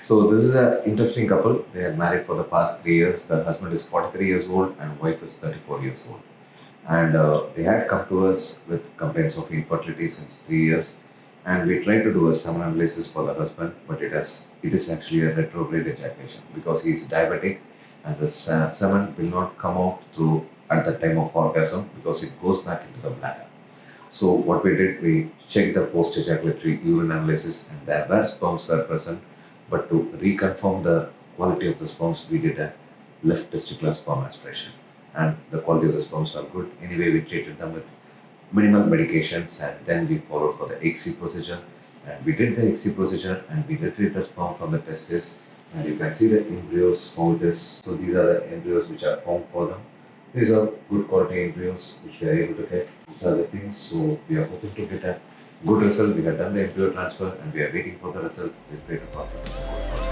So this is an interesting couple. They are married for the past 3 years. The husband is 43 years old and wife is 34 years old. And they had come to us with complaints of infertility since 3 years. And we tried to do a semen analysis for the husband, but it is actually a retrograde ejaculation because he is diabetic, and the semen will not come out through at the time of orgasm because it goes back into the bladder. So what we did, we checked the post-ejaculatory urine analysis, and there were sperms were present, but to reconfirm the quality of the sperms, we did a left testicular sperm aspiration, and the quality of the sperms were good. Anyway, we treated them with minimal medications, and then we followed for the ICSI procedure, and we did the ICSI procedure, and we retrieved the sperm from the testis, and you can see the embryos how it is. So these are the embryos which are formed for them. These are good quality embryos which we are able to get. These are the things. So we are hoping to get a good result. We have done the embryo transfer and we are waiting for the result. We pray to God.